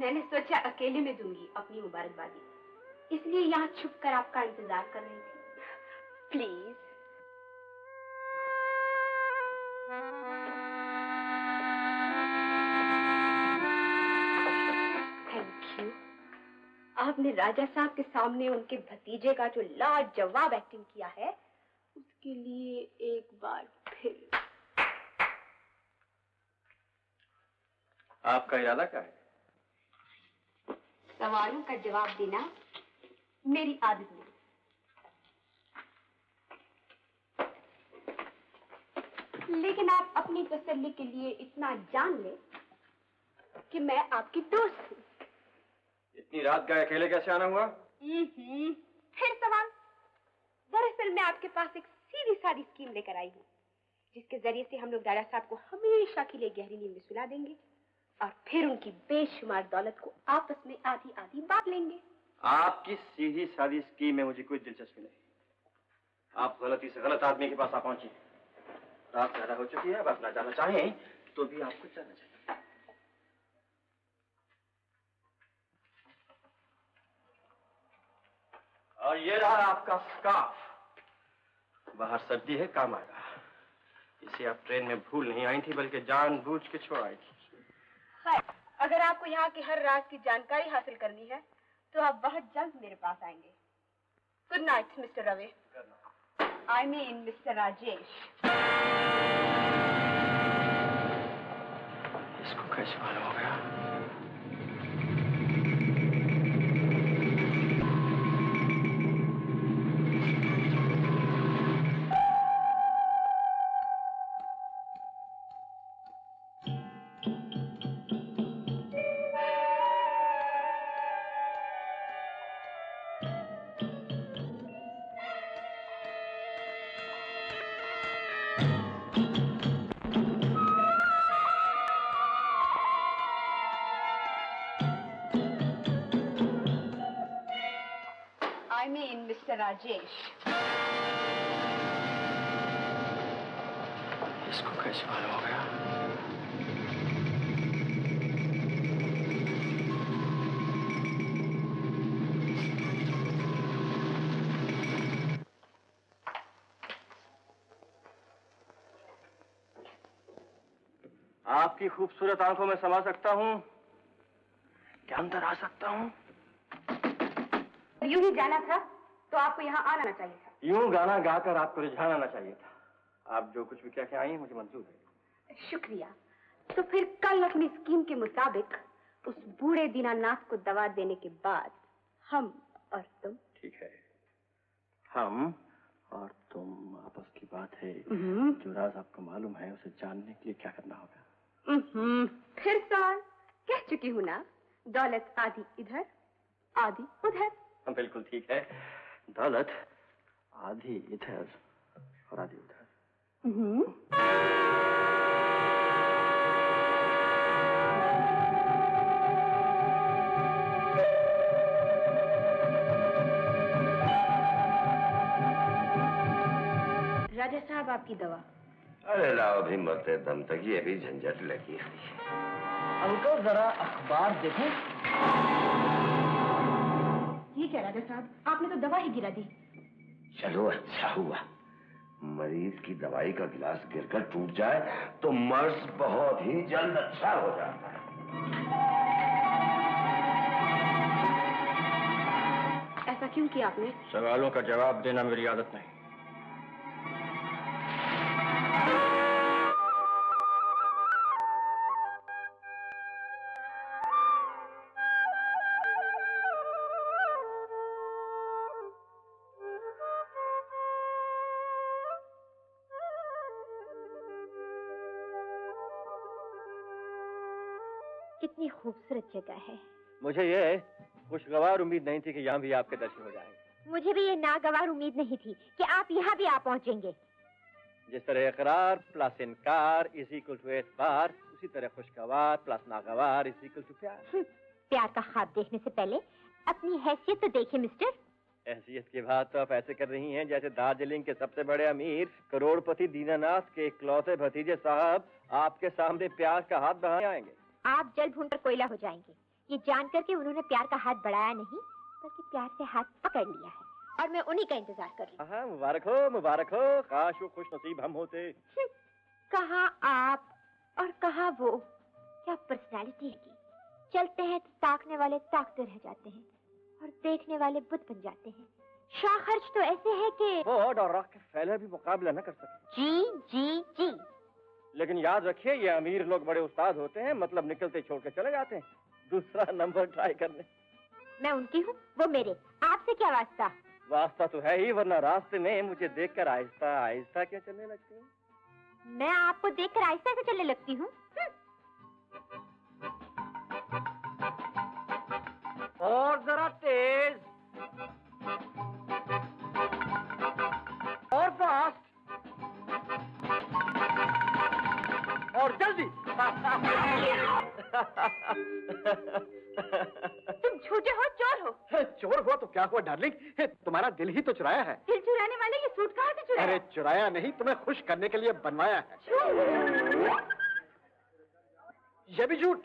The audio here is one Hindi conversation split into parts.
मैंने सोचा अकेले में दूंगी अपनी मुबारकबादी, इसलिए यहाँ छुप कर आपका इंतजार कर रही थी। प्लीज। Thank you. आपने राजा साहब के सामने उनके भतीजे का जो लाजवाब एक्टिंग किया है, उसके लिए एक बार फिर। आपका इरादा क्या है? सवालों का जवाब देना मेरी आदत नहीं। लेकिन आप अपनी तसल्ली के लिए इतना जान ले कि मैं आपकी दोस्त हूँ। इतनी रात गए अकेले कैसे आना हुआ? फिर सवाल। दरअसल मैं आपके पास एक सीधी सादी स्कीम लेकर आई हूँ, जिसके जरिए से हम लोग राजा साहब को हमेशा के लिए गहरी नींद में सुला देंगे और फिर उनकी बेशुमार दौलत को आपस में आधी आधी बांट लेंगे। आपकी सीधी सादी स्कीम में मुझे कोई दिलचस्पी नहीं। आप गलती से गलत आदमी के पास आ पहुंची। रात ज्यादा हो चुकी है, अब आप ना जाना चाहें तो भी आपको जाना चाहिए। और ये रहा आपका स्कार्फ। बाहर सर्दी है, काम आएगा। इसे आप ट्रेन में भूल नहीं आई थी, बल्कि जानबूझ के छोड़ आई थी। अगर आपको यहाँ की हर रात की जानकारी हासिल करनी है तो आप बहुत जल्द मेरे पास आएंगे। Good night mister Ravi. I mean mister Rajesh. इसको कैसे मालूम हो गया? I mean, Mr. Rajesh. इसको कैसे मालूम हो गया? आपकी खूबसूरत आंखों में समा सकता हूँ क्या अंदर आ सकता हूँ? यूं ही जाना था तो आपको यहाँ आना चाहिए था। यूं गाना गाकर आपको रिझान आना चाहिए था। आप जो कुछ भी कह के आई हैं मुझे मंजूर है। शुक्रिया। तो फिर कल अपनी स्कीम के मुताबिक उस बूढ़े दीनानाथ को दवा देने के बाद हम और तुम। ठीक है, हम और तुम आपस की बात है। जो राज आपको मालूम है उसे जानने के लिए क्या करना होगा? फिर सवाल। कह चुकी हूँ ना, दौलत आधी इधर आधी उधर। बिल्कुल ठीक है, दौलत आधी इधर और आधी उधर। राजा साहब आपकी दवा। अरे लाओ भी मरते दम तक ये भी झंझट लगी है। अंकल जरा अखबार देखें। ये क्या राजा साहब, आपने तो दवा ही गिरा दी। चलो अच्छा हुआ। मरीज की दवाई का गिलास गिरकर टूट जाए तो मर्ज बहुत ही जल्द अच्छा हो जाता है। ऐसा क्यों किया आपने? सवालों का जवाब देना मेरी आदत नहीं। कितनी खूबसूरत जगह है। मुझे ये खुशगवार उम्मीद नहीं थी कि यहाँ भी आपके दर्शन हो जाएंगे। मुझे भी ये नागवार उम्मीद नहीं थी कि आप यहाँ भी आ पहुँचेंगे। जिस तरह इकरार प्लस इनकार इज इक्वल टू एतबार, उसी तरह खुशगवार प्लस नागवार इज इक्वल टू प्यार। प्यार का ख्वाब देखने से पहले अपनी हैसियत तो देखिए मिस्टर। हैसियत की बात तो आप ऐसे कर रही हैं जैसे दार्जिलिंग के सबसे बड़े अमीर करोड़पति दीनानाथ के इकलौते भतीजे साहब आपके सामने प्यार का हाथ बढ़ाने आएंगे। आप जल भून कर कोयला हो जाएंगे, ये जानकर के उन्होंने प्यार का हाथ बढ़ाया नहीं, बल्कि प्यार से हाथ पकड़ लिया है, और मैं उन्हीं का इंतजार कर रही हूँ। मुबारक हो, काश वो खुश नसीब हम होते। कहाँ आप और कहाँ वो, क्या पर्सनालिटी है की। चलते हैं तो ताकने वाले ताकते रह जाते हैं और देखने वाले बुत बन जाते हैं। शाह खर्च तो ऐसे है कि वो और रॉक के फैले भी मुकाबला न कर सके। जी जी जी। लेकिन याद रखिए, ये अमीर लोग बड़े उस्ताद होते हैं, मतलब निकलते छोड़ के चले जाते हैं दूसरा नंबर ट्राई करने। मैं उनकी हूँ, वो मेरे। आपसे क्या वास्ता? वास्ता तो है ही, वरना रास्ते में मुझे देखकर आहिस्ता आहिस्ता क्या चलने लगती है? मैं आपको देखकर आहिस्ता से चलने लगती हूँ। और जरा तेज और फास्ट और जल्दी। तुम झूठे हो, चोर हो। चोर हुआ तो क्या हुआ डार्लिंग, तुम्हारा दिल ही तो चुराया है। दिल चुराने वाले ये सूट कहाँ से चुराया? अरे चुराया नहीं, तुम्हें खुश करने के लिए बनवाया है। ये भी झूठ।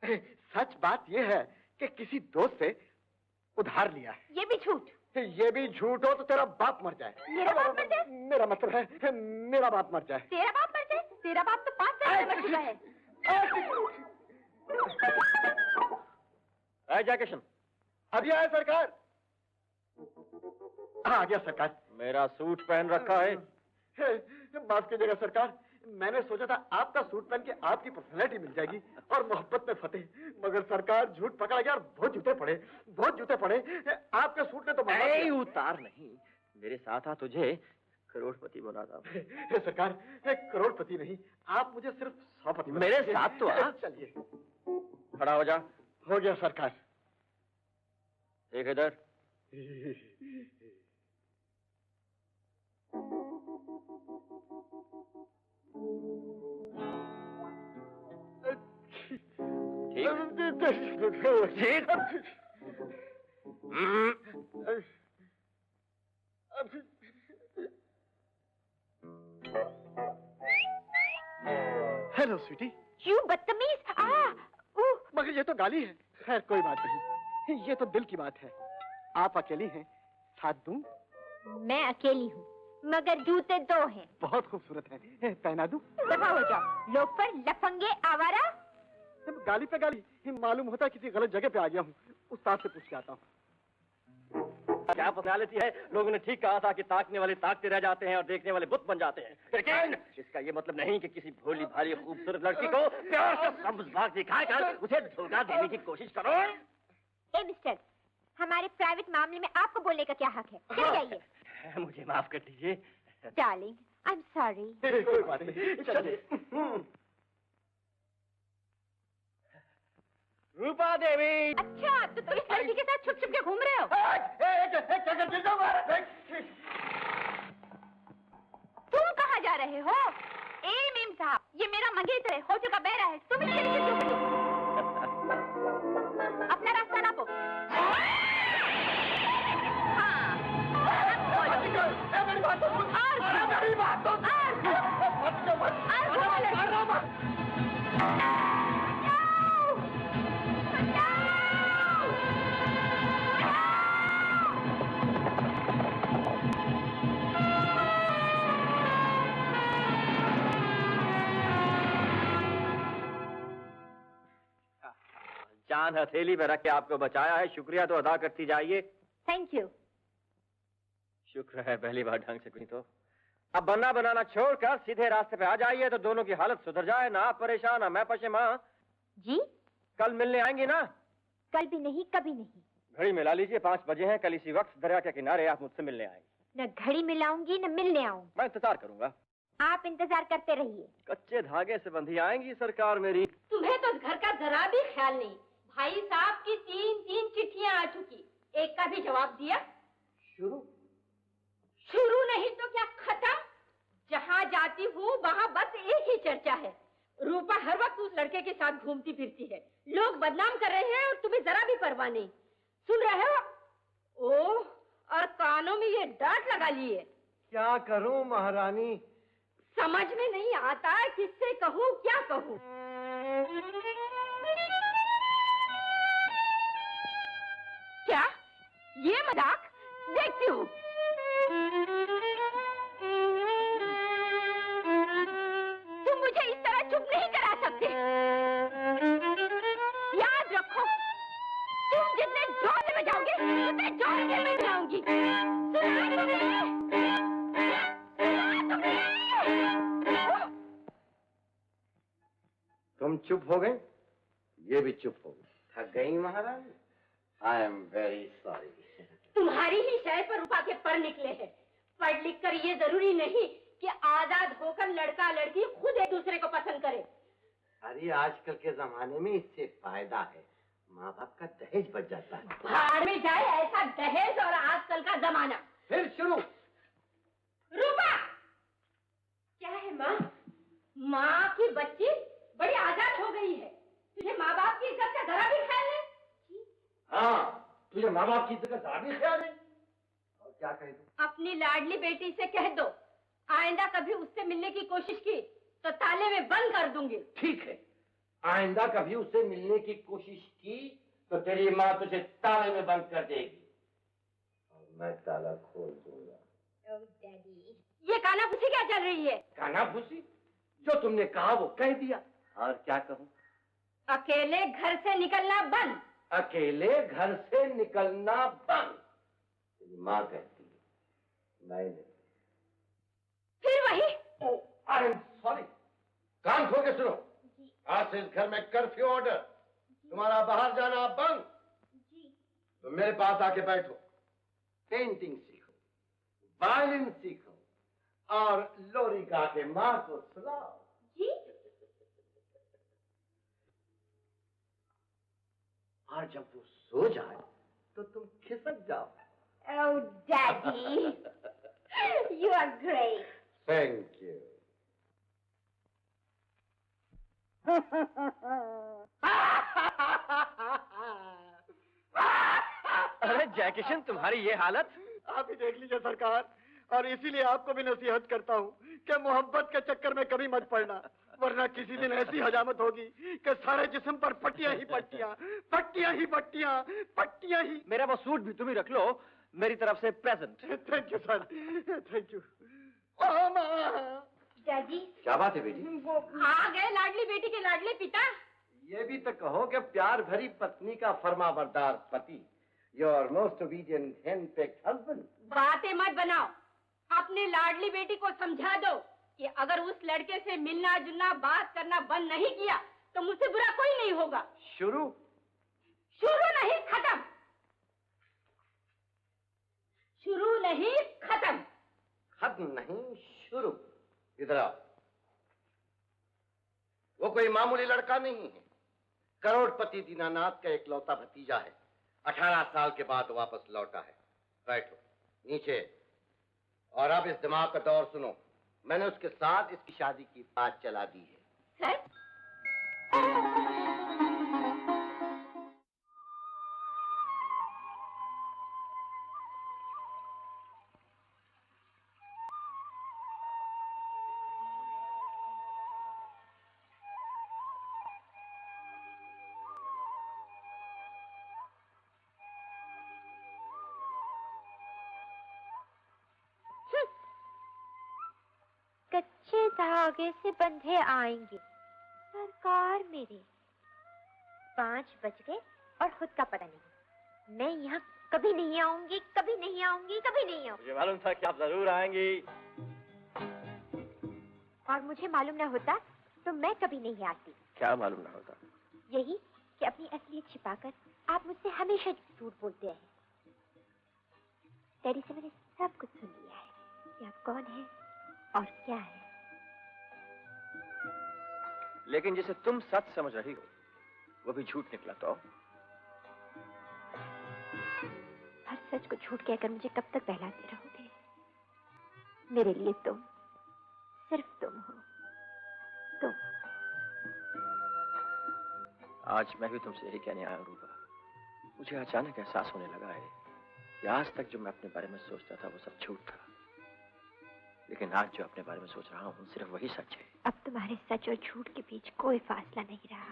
सच बात ये है कि किसी दोस्त से उधार लिया है। ये भी झूठ। ये भी झूठ हो तो तेरा बाप मर जाए। मेरा बाप मर जाए? मेरा मतलब है मेरा बाप मर जाए। तेरा बाप मर जाए? तेरा बाप तो 5 साल मर चुका है। जयकिशन, अभी आया सरकार। आ गया सरकार। मेरा सूट पहन रखा है। माफ कीजिएगा सरकार, मैंने सोचा था आपका सूट पहन के आपकी पर्सनैलिटी मिल जाएगी और मोहब्बत में फतेह, मगर सरकार झूठ पकड़ा गया और बहुत जूते पड़े। आपके सूट ने तो उतार नहीं, मेरे साथ आ तुझे करोड़पति बना था। सरकार, करोड़पति नहीं, आप मुझे सिर्फ 100पति। मेरे साथ तो आ। चलिए खड़ा हो जा। हो गया सरकार। देख इधर। हेलो स्वीटी। क्यों बदतमीज? मगर ये तो गाली है। खैर कोई बात नहीं, ये तो दिल की बात है। आप अकेली हैं, साथ दूं? मैं अकेली हूँ, मगर जूते 2 हैं। बहुत खूबसूरत है, पहना दूं? दफा हो जाओ, लोफर, लफंगे, आवारा। गाली पे गाली, मालूम होता है किसी गलत जगह पे आ गया हूँ। उस्ताद से पूछ के आता हूँ। क्या पर्सनालिटी है। लोगों ने ठीक कहा था कि ताकने वाले ताकते रह जाते हैं और देखने वाले बुत बन जाते हैं, लेकिन इसका ये मतलब नहीं कि किसी भोली भाली खूबसूरत लड़की को प्यार से समझदार दिखाकर उसे धोखा देने की कोशिश करो। ए मिस्टर, हमारे प्राइवेट मामले में आपको बोलने का क्या हक है? चले जाइए। मुझे माफ कर दीजिए। Darling, I am sorry. कोई बात नहीं, चलिए। रूपा देवी। अच्छा, तो तुम इस लड़की के साथ छुप छुप के घूम रहे हो? तुम कहाँ जा रहे हो? ए मेम साहब, ये मेरा मंगेतर है, हो चुका बहरा है। तुम इसके नीचे क्यों खड़े हो? अपना रास्ता नापो। जान हथेली में रख के आपको बचाया है, शुक्रिया तो अदा करती जाइए। Thank you. शुक्र है पहली बार ढंग से कुछ तो। अब बनना बनाना छोड़कर सीधे रास्ते पे आ जाइए तो दोनों की हालत सुधर जाए। ना आप परेशान, ना मैं पशेमान। जी? कल मिलने आएंगी ना? कल भी नहीं, कभी नहीं। घड़ी मिला लीजिए, 5 बजे हैं। कल इसी वक्त दरिया के किनारे आप मुझसे मिलने आएंगे। न घड़ी मिलाऊंगी न मिलने आऊं। मैं इंतजार करूंगा। आप इंतजार करते रहिए। कच्चे धागे से बंधी आएंगी सरकार मेरी। तुम्हें तो घर का जरा भी ख्याल नहीं। भाई साहब की 3 चिट्ठियां आ चुकी, एक का भी जवाब दिया? शुरू नहीं तो क्या खत्म। जहाँ जाती हूँ वहाँ बस एक ही चर्चा है। रूपा हर वक्त उस लड़के के साथ घूमती फिरती है, लोग बदनाम कर रहे हैं और तुम्हें जरा भी परवाह नहीं। सुन रहे हो? ओह, और कानों में ये डांट लगा ली है। क्या करूं महारानी? समझ में नहीं आता किससे कहूँ क्या कहूँ। ये मजाक देखती हूँ। तुम मुझे इस तरह चुप नहीं करा सकते। याद रखो, तुम जितने जोर से बजाओगे उतने जोर से मैं बजाऊंगी। तुम चुप हो गए, ये भी चुप हो गए। थक गई महाराज? I am very sorry. तुम्हारी ही शय पर रूपा के पर निकले हैं। पढ़ लिख कर ये जरूरी नहीं कि आजाद होकर लड़का लड़की खुद एक दूसरे को पसंद करे। अरे आजकल के जमाने में इससे फायदा है, माँ बाप का दहेज बच जाता है। भाड़ में जाए ऐसा दहेज और आजकल का जमाना। फिर शुरू। रूपा, क्या है माँ? माँ की बच्ची बड़ी आजाद हो गई है। तुझे माँ बाप की इज्जत का जरा भी ख्याल है? हाँ, तुझे माँ बाप की इज्जत का जरा भी ख्याल है? और क्या कह दूं? अपनी लाडली बेटी से कह दो, आइंदा कभी उससे मिलने की कोशिश की तो ताले में बंद कर दूंगी। ठीक है, आइंदा कभी उससे मिलने की कोशिश की तो तेरी माँ तुझे ताले में बंद कर देगी और मैं ताला खोल दूंगा। ओह डैडी, ये कानाफूसी क्या चल रही है? कानाफूसी? जो तुमने कहा वो कह दिया, और क्या कहूँ? अकेले घर से निकलना बंद। अकेले घर से निकलना बंद, तेरी माँ कहती है, मैं नहीं। फिर वही। I am sorry. कान खोल के सुनो, आज से इस घर में कर्फ्यू ऑर्डर, तुम्हारा बाहर जाना बंद। तो मेरे पास आके बैठो, पेंटिंग सीखो, वायलिन सीखो और लोरी गा के माँ को सुनाओ। जी? और जब वो सो जाए तो तुम खिसक जाओ। Oh, Daddy, you are great. Thank you. अरे जयकिशन, तुम्हारी ये हालत? आप ही देख लीजिए सरकार, और इसीलिए आपको भी नसीहत करता हूँ कि मोहब्बत के चक्कर में कभी मत पड़ना, वरना किसी दिन ऐसी हजामत होगी कि सारे जिस्म पर पट्टियां ही पट्टियां, पट्टियां ही पट्टियां, पट्टियां ही। मेरा वो सूट भी तुम ही रख लो, मेरी तरफ से present. Thank you sir, thank you. Daddy, क्या बात है बेटी? वो आ गए लाडली बेटी के लाडले पिता। ये भी तो कहो कि प्यार भरी पत्नी का फरमाबरदार पति, योर मोस्ट ओबीडिएंट हैंडपिक्ड हस्बैंड। बातें मत बनाओ, अपने लाडली बेटी को समझा दो कि अगर उस लड़के से मिलना जुलना बात करना बंद नहीं किया तो मुझसे बुरा कोई नहीं होगा। शुरू? शुरू नहीं खत्म। शुरू नहीं खत्म। खत्म नहीं शुरू। इधर आओ। वो कोई मामूली लड़का नहीं है, करोड़पति दीनानाथ का इकलौता भतीजा है। 18 साल के बाद वापस लौटा है। बैठो नीचे। और अब इस दिमाग का दौर सुनो, मैंने उसके साथ इसकी शादी की बात चला दी है। सर? कच्चे धागे से बंधे आएंगे सरकार मेरे। 5 बज गए और खुद का पता नहीं। मैं यहाँ कभी नहीं आऊंगी, कभी नहीं आऊंगी, कभी नहीं आऊंगी। मुझे मालूम था कि आप जरूर आएंगी। और मुझे मालूम ना होता तो मैं कभी नहीं आती। क्या मालूम ना होता? यही कि अपनी असलियत छिपाकर आप मुझसे हमेशा झूठ बोलते हैं। डैडी से मैंने सब कुछ सुन लिया है कि आप कौन हैं और क्या है। लेकिन जिसे तुम सच समझ रही हो वो भी झूठ निकला तो? हर सच को झूठ कहकर मुझे कब तक बहलाते रहोगे? मेरे लिए तुम, सिर्फ तुम हो, तुम। आज मैं भी तुमसे यही कहने आया हूं रूपा। मुझे अचानक एहसास होने लगा है कि आज तक जो मैं अपने बारे में सोचता था वो सब झूठ था, लेकिन आज जो अपने बारे में सोच रहा हूँ सिर्फ वही सच है। अब तुम्हारे सच और झूठ के बीच कोई फासला नहीं रहा।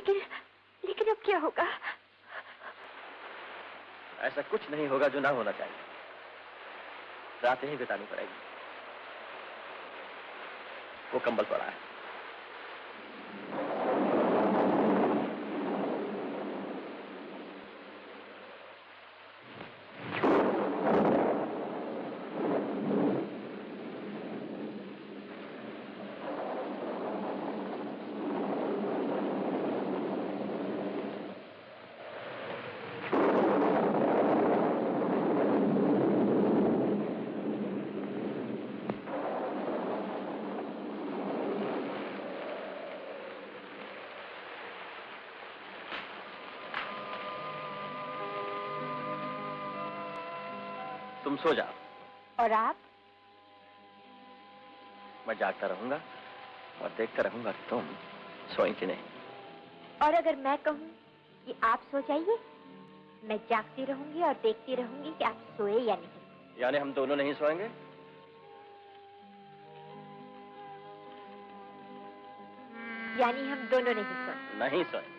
लेकिन अब क्या होगा? ऐसा कुछ नहीं होगा जो ना होना चाहिए। रातें ही बितानी पड़ेगी। वो कंबल पड़ा है। तुम सो जाओ। और आप? मैं जागता रहूंगा और देखता रहूंगा कि तुम सोई कि नहीं। और अगर मैं कहूँ कि आप सो जाइए, मैं जागती रहूंगी और देखती रहूंगी कि आप सोए या नहीं। यानी हम दोनों नहीं सोएंगे? यानी हम दोनों नहीं सोए। नहीं सोएंगे।